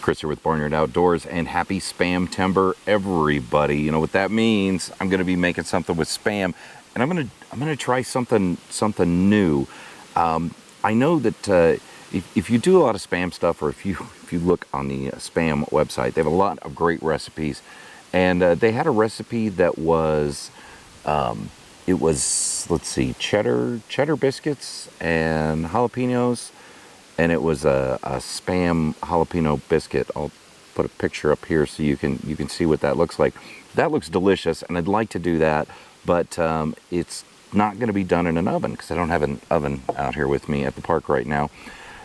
Chris here with Barnyard Outdoors, and happy Spamtember, everybody. You know what that means? I'm going to be making something with Spam, and I'm going to try something new. I know that if you do a lot of Spam stuff, or if you look on the Spam website, they have a lot of great recipes, and they had a recipe that was it was, let's see, cheddar biscuits and jalapenos. And it was a Spam jalapeno biscuit. I'll put a picture up here so you can see what that looks like. That looks delicious, and I'd like to do that, but it's not going to be done in an oven because I don't have an oven out here with me at the park right now.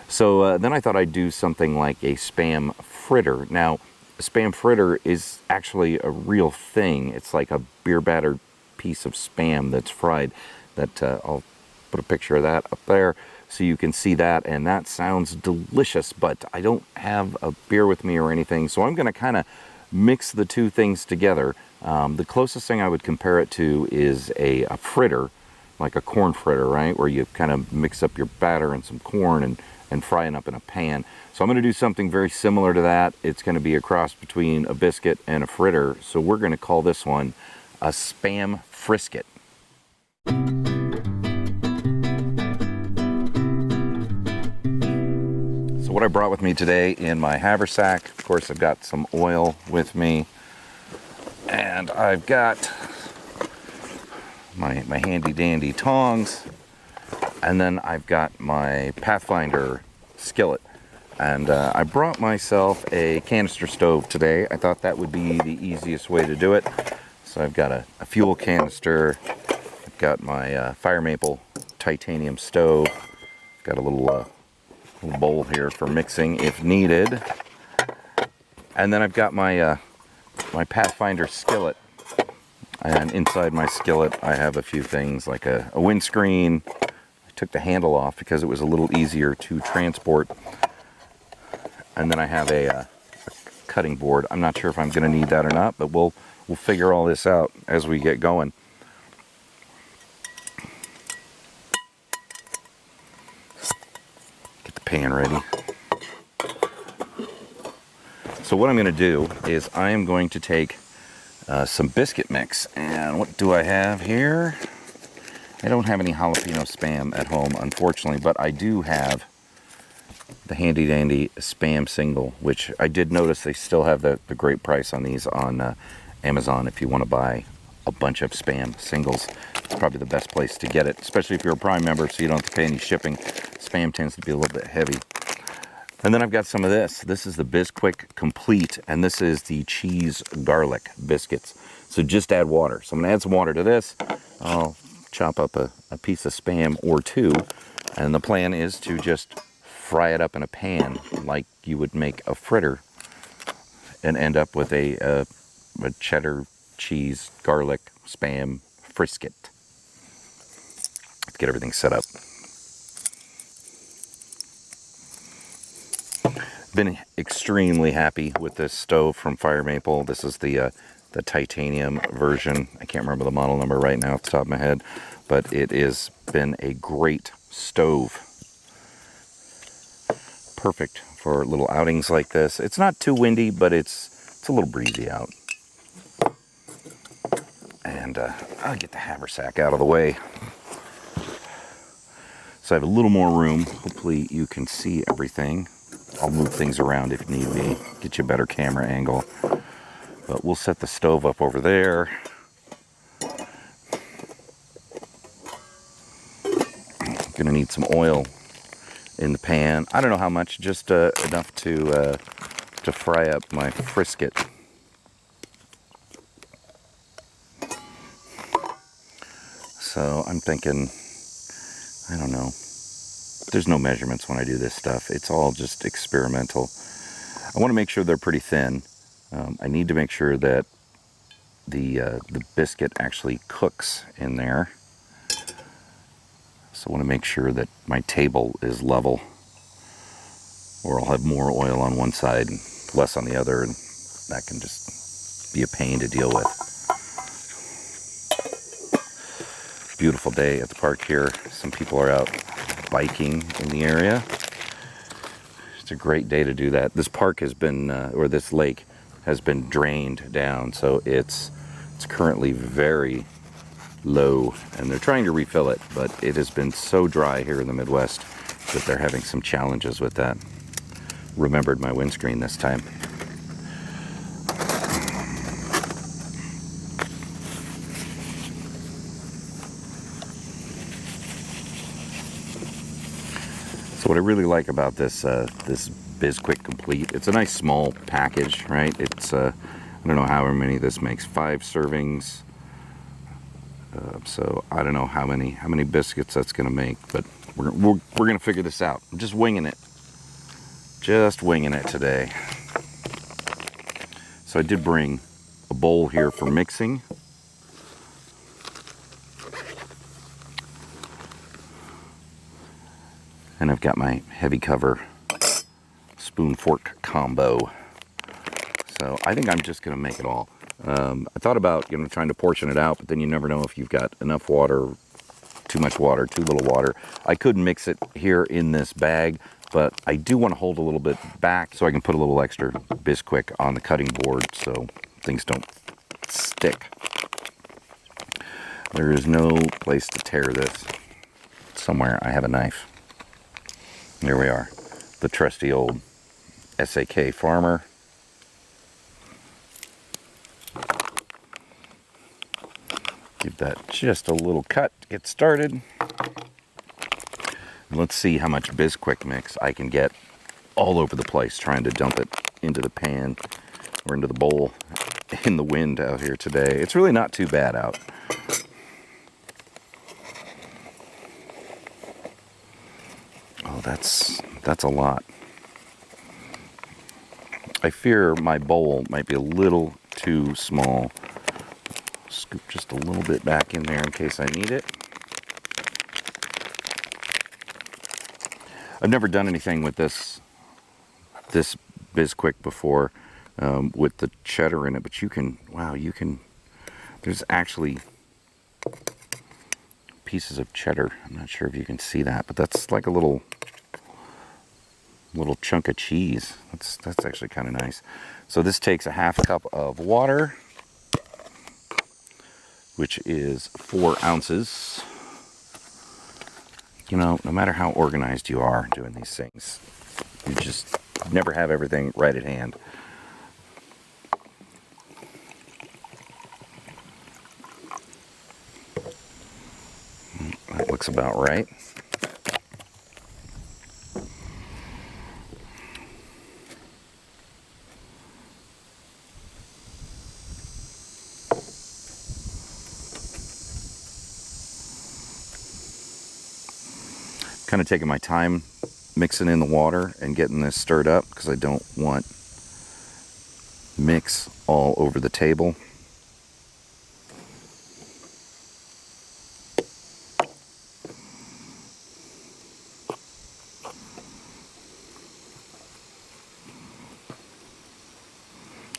So then I thought I'd do something like a Spam fritter. Now, a Spam fritter is actually a real thing. It's like a beer battered piece of Spam that's fried. That I'll put a picture of that up there so you can see that, and that sounds delicious, but I don't have a beer with me or anything, so I'm going to kind of mix the two things together. The closest thing I would compare it to is a fritter, like a corn fritter, right, where you kind of mix up your batter and some corn and fry it up in a pan. So I'm going to do something very similar to that. It's going to be a cross between a biscuit and a fritter, so we're going to call this one a Spam Friscuit. What I brought with me today in my haversack, of course, I've got some oil with me, and I've got my handy dandy tongs, and then I've got my Pathfinder skillet. And I brought myself a canister stove today. I thought that would be the easiest way to do it. So I've got a fuel canister, I've got my fire maple titanium stove, I've got a little bowl here for mixing if needed, and then I've got my my Pathfinder skillet, and inside my skillet I have a few things like a windscreen. I took the handle off because it was a little easier to transport, and then I have a cutting board. I'm not sure if I'm going to need that or not, but we'll figure all this out as we get going. Pan ready. So what I'm going to do is I am going to take some biscuit mix, and what do I have here? I don't have any jalapeno Spam at home, unfortunately, but I do have the handy dandy Spam single, which I did notice they still have the great price on these on Amazon if you want to buy a bunch of Spam singles. It's probably the best place to get it, especially if you're a Prime member, so you don't have to pay any shipping. Spam tends to be a little bit heavy. And then I've got some of this. This is the Bisquick Complete, and this is the cheese garlic biscuits. So just add water. So I'm going to add some water to this. I'll chop up a piece of Spam or two, and the plan is to just fry it up in a pan like you would make a fritter and end up with a cheddar cheese garlic Spam Friscuit. Let's get everything set up. Been extremely happy with this stove from Fire Maple. This is the titanium version. I can't remember the model number right now off the top of my head, but it has been a great stove. Perfect for little outings like this. It's not too windy, but it's a little breezy out. And I'll get the haversack out of the way. So I have a little more room. Hopefully you can see everything. I'll move things around if need be, get you a better camera angle. But we'll set the stove up over there. Gonna need some oil in the pan. I don't know how much, just enough to fry up my Friscuit. So I'm thinking, I don't know. There's no measurements when I do this stuff. It's all just experimental. I want to make sure they're pretty thin. I need to make sure that the biscuit actually cooks in there. So I want to make sure that my table is level, or I'll have more oil on one side and less on the other, and that can just be a pain to deal with. Beautiful day at the park here. Some people are out biking in the area. a great day to do that. This park has been, or this lake has been drained down, so it's currently very low, and they're trying to refill it, but it has been so dry here in the Midwest that they're having some challenges with that. Remembered my windscreen this time. So what I really like about this this Bisquick Complete, it's a nice small package, right? It's I don't know how many this makes, 5 servings. So I don't know how many biscuits that's going to make, but we're going to figure this out. I'm just winging it. Just winging it today. So I did bring a bowl here for mixing. And I've got my heavy cover spoon fork combo. So I think I'm just going to make it all. I thought about, trying to portion it out, but then you never know if you've got enough water, too much water, too little water. I could mix it here in this bag, but I do want to hold a little bit back so I can put a little extra Bisquick on the cutting board so things don't stick. There is no place to tear this. Somewhere I have a knife. Here we are, the trusty old SAK Farmer. Give that just a little cut to get started. And let's see how much Bisquick mix I can get all over the place, trying to dump it into the pan or into the bowl in the wind out here today. It's really not too bad out. Oh, that's a lot. I fear my bowl might be a little too small. Scoop just a little bit back in there in case I need it. I've never done anything with this Bisquick before with the cheddar in it, but you can, there's actually pieces of cheddar. I'm not sure if you can see that, but that's like a little chunk of cheese. That's actually kind of nice. So this takes a 1/2 cup of water, which is 4 ounces. No matter how organized you are doing these things, you just never have everything right at hand. That looks about right. Kind of taking my time mixing in the water and getting this stirred up because I don't want mix all over the table.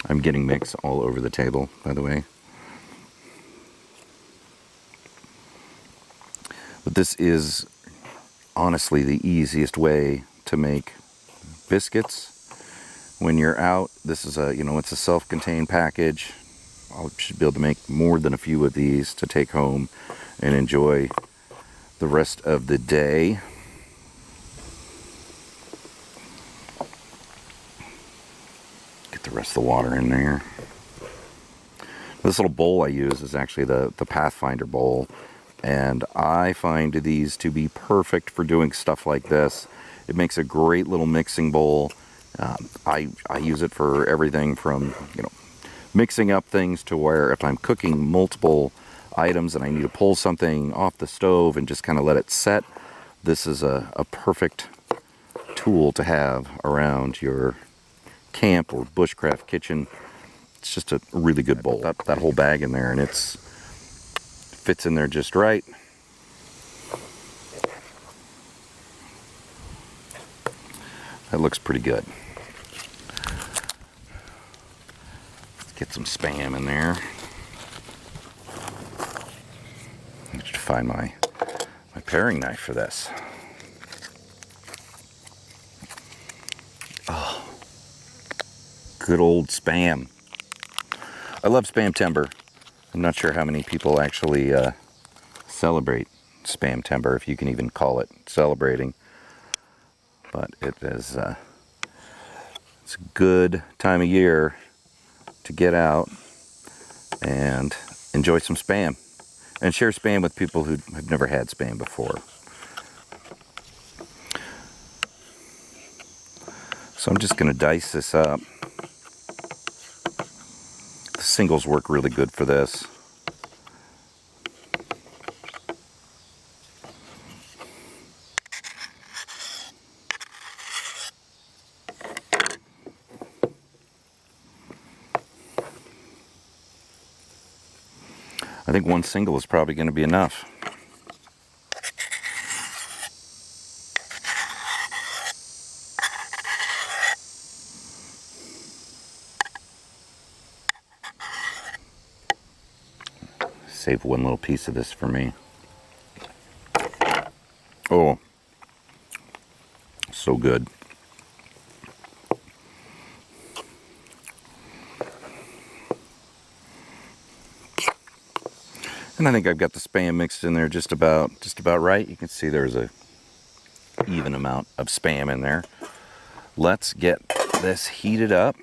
I'm getting mix all over the table, by the way. But this is honestly the easiest way to make biscuits when you're out. This is it's a self-contained package. I should be able to make more than a few of these to take home and enjoy the rest of the day. Get the rest of the water in there. This little bowl I use is actually the Pathfinder bowl. And I find these to be perfect for doing stuff like this. It makes a great little mixing bowl. I use it for everything from, mixing up things to where if I'm cooking multiple items and I need to pull something off the stove and just kind of let it set, this is a perfect tool to have around your camp or bushcraft kitchen. It's just a really good bowl. That whole bag in there, and it's fits in there just right. That looks pretty good. Let's get some Spam in there. I should find my paring knife for this. Good old Spam. I love Spamtember. I'm not sure how many people actually celebrate Spamtember, if you can even call it celebrating. But it is it's a good time of year to get out and enjoy some Spam. And share Spam with people who have never had Spam before. So I'm just going to dice this up. The singles work really good for this. I think one single is probably going to be enough. Save one little piece of this for me. Oh, so good. And I think I've got the Spam mixed in there just about right. You can see there's a even amount of Spam in there. Let's get this heated up.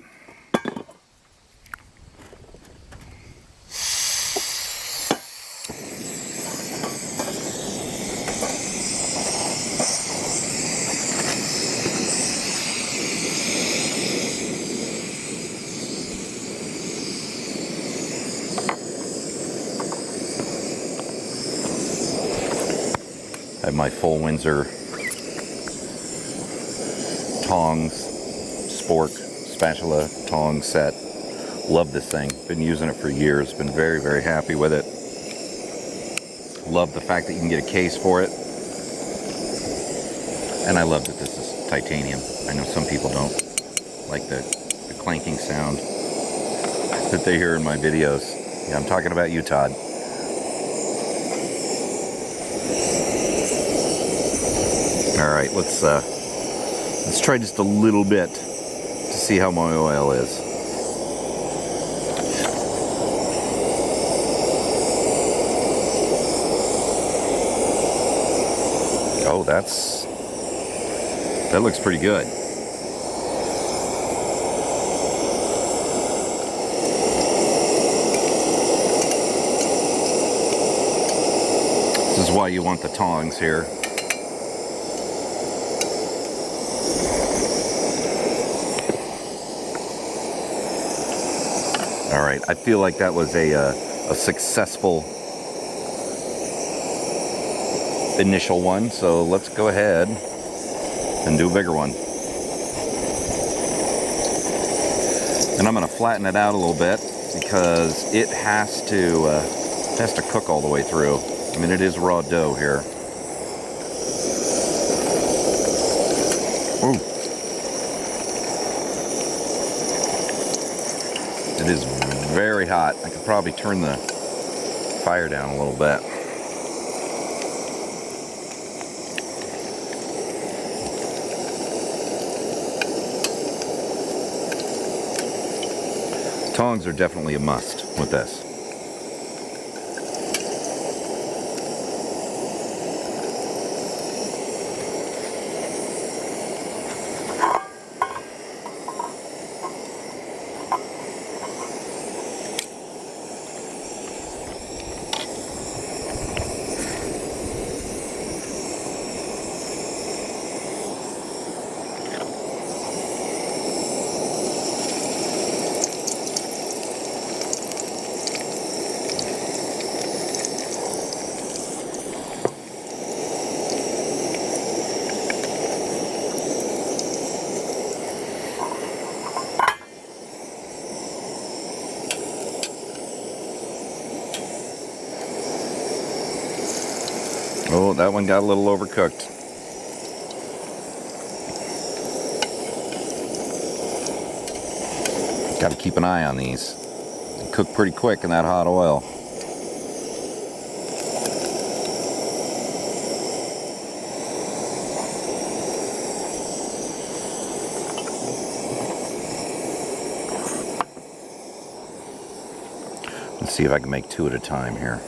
I have my full Windsor tongs, spork, spatula, tong set. Love this thing. Been using it for years. Been very, very happy with it. Love the fact that you can get a case for it. And I love that this is titanium. I know some people don't like the clanking sound that they hear in my videos. Yeah, I'm talking about you, Todd. All right, let's try just a little bit to see how my oil is. Oh, that looks pretty good. This is why you want the tongs here. All right, I feel like that was a successful initial one, so let's go ahead and do a bigger one. And I'm going to flatten it out a little bit because it has to cook all the way through. I mean, it is raw dough here. Ooh. It is very hot. I could probably turn the fire down a little bit. Tongs are definitely a must with this. Oh, that one got a little overcooked. Got to keep an eye on these. They cook pretty quick in that hot oil. Let's see if I can make 2 at a time here.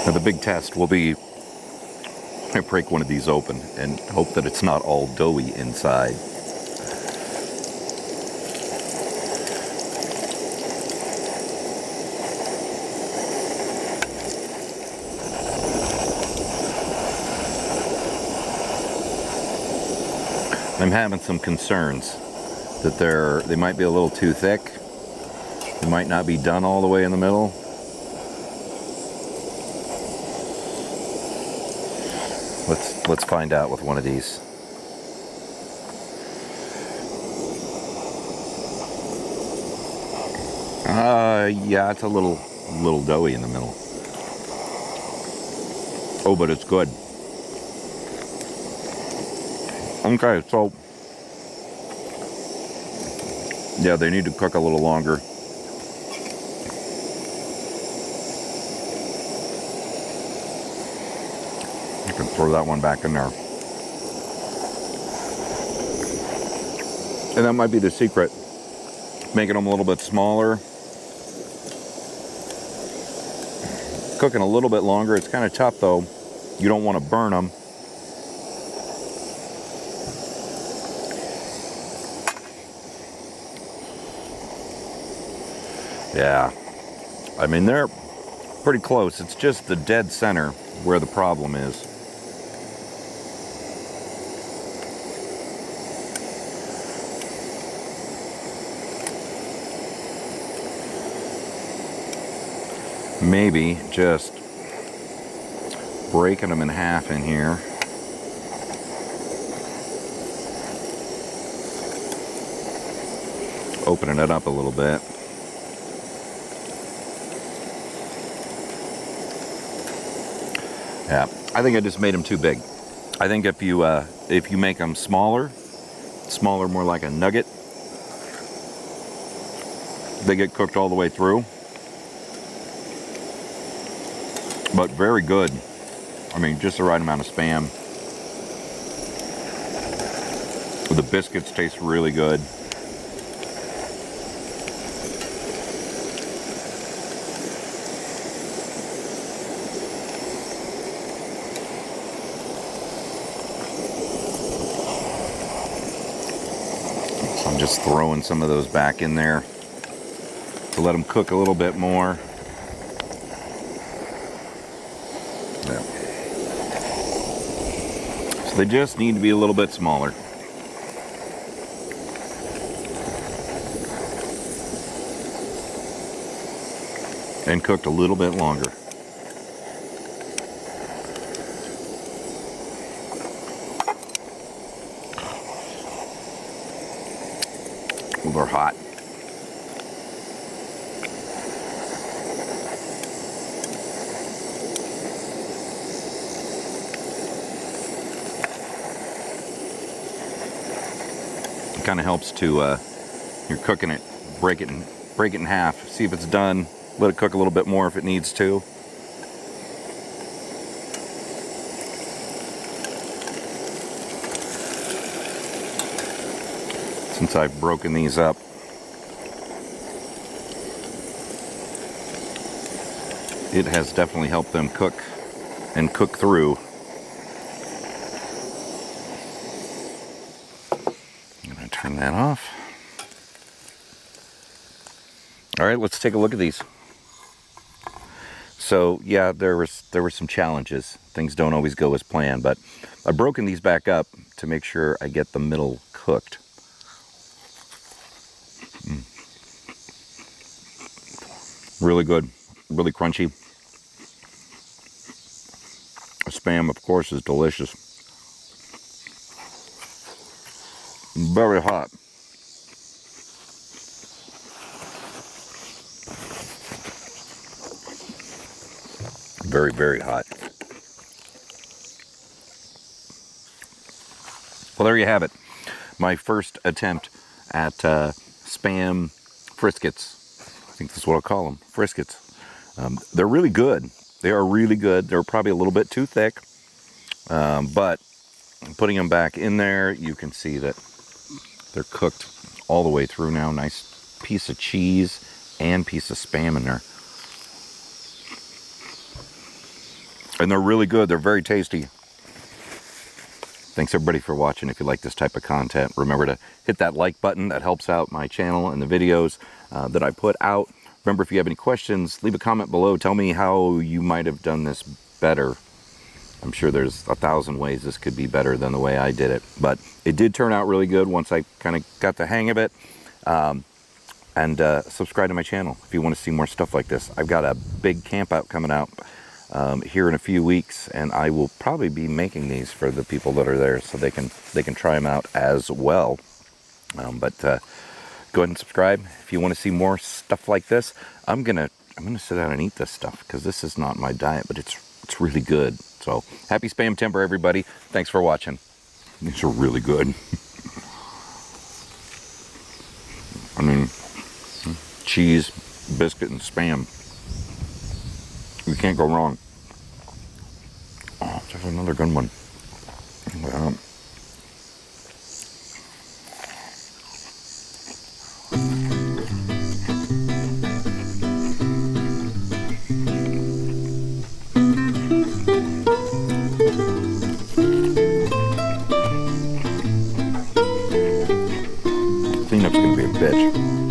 Now the big test will be, I break one of these open and hope that it's not all doughy inside. I'm having some concerns that they might be a little too thick. They might not be done all the way in the middle. Let's find out with one of these. Yeah, it's a little doughy in the middle. Oh, but it's good. Okay, so yeah, they need to cook a little longer. You can throw that one back in there. And that might be the secret. Making them a little bit smaller. Cooking a little bit longer. It's kind of tough though. You don't want to burn them. Yeah. I mean, they're pretty close. It's just the dead center where the problem is. Maybe just breaking them in half in here. Opening it up a little bit. Yeah, I think I just made them too big. I think if you make them smaller, more like a nugget, they get cooked all the way through. But very good. I mean, just the right amount of Spam. The biscuits taste really good. So I'm just throwing some of those back in there to let them cook a little bit more. Yeah. So they just need to be a little bit smaller. And cooked a little bit longer. Well, they're hot. It kind of helps to, you're cooking it, break it in break it in half, see if it's done. Let it cook a little bit more if it needs to. Since I've broken these up, it has definitely helped them cook and cook through. I'm going to turn that off. All right, let's take a look at these. So yeah, there were some challenges. Things don't always go as planned, but I've broken these back up to make sure I get the middle cooked. Really good, really crunchy. Spam, of course, is delicious. Very hot. Very, very hot. Well, there you have it. My first attempt at Spam Friscuits. I think that's what I'll call them, Friscuits. They're really good. They are really good. They're probably a little bit too thick, but putting them back in there, you can see that they're cooked all the way through now. Nice piece of cheese and piece of Spam in there. And they're really good. They're very tasty. Thanks everybody for watching. If you like this type of content, remember to hit that like button. That helps out my channel and the videos that I put out. Remember, if you have any questions, leave a comment below. Tell me how you might have done this better. I'm sure there's 1,000 ways this could be better than the way I did it. But it did turn out really good once I kind of got the hang of it. And subscribe to my channel if you want to see more stuff like this. I've got a big camp out coming out here in a few weeks, and I will probably be making these for the people that are there so they can try them out as well. But go ahead and subscribe if you want to see more stuff like this. I'm gonna sit down and eat this stuff because this is not my diet, but it's really good. So happy Spamtember, everybody. Thanks for watching. These are really good. I mean, cheese, biscuit, and Spam. You can't go wrong. Oh, there's another good one. Cleanup's gonna be a bitch.